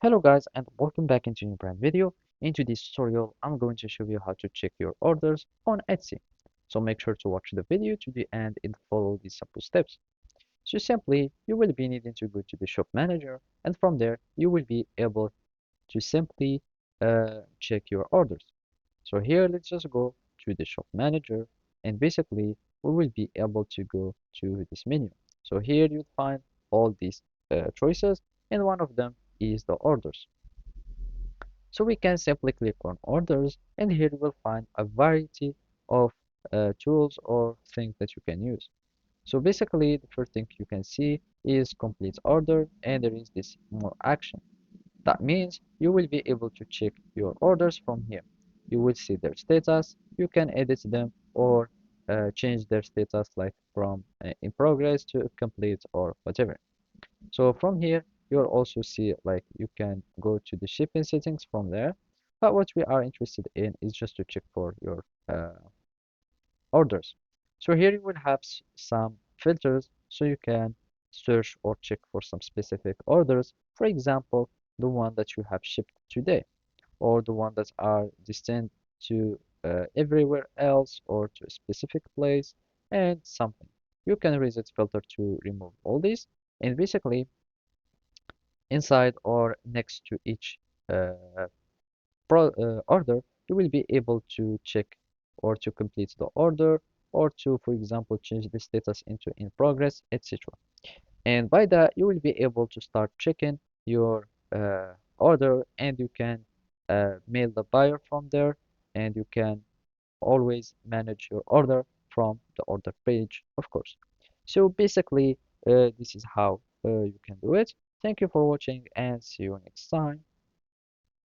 Hello guys and welcome back into a new brand video. In today's tutorial, I'm going to show you how to check your orders on Etsy. So make sure to watch the video to the end and follow these simple steps. So simply, you will be needing to go to the shop manager and from there, you will be able to simply check your orders. So here, let's just go to the shop manager and basically, we will be able to go to this menu. So here you'll find all these choices and one of them is the orders. So we can simply click on orders and here you will find a variety of tools or things that you can use. So basically the first thing you can see is complete order and there is this more action. That means you will be able to check your orders from here. You will see their status, you can edit them or change their status like from in progress to complete or whatever. So from here, you'll also see like you can go to the shipping settings from there. But what we are interested in is just to check for your orders. So here you will have some filters so you can search or check for some specific orders. For example, the one that you have shipped today or the one that are destined to everywhere else or to a specific place and something. You can reset filter to remove all these and basically inside or next to each uh, order, you will be able to check or to complete the order or to, for example, change the status into in progress, etc. And by that, you will be able to start checking your order and you can mail the buyer from there and you can always manage your order from the order page, of course. So basically, this is how you can do it. Thank you for watching and see you next time.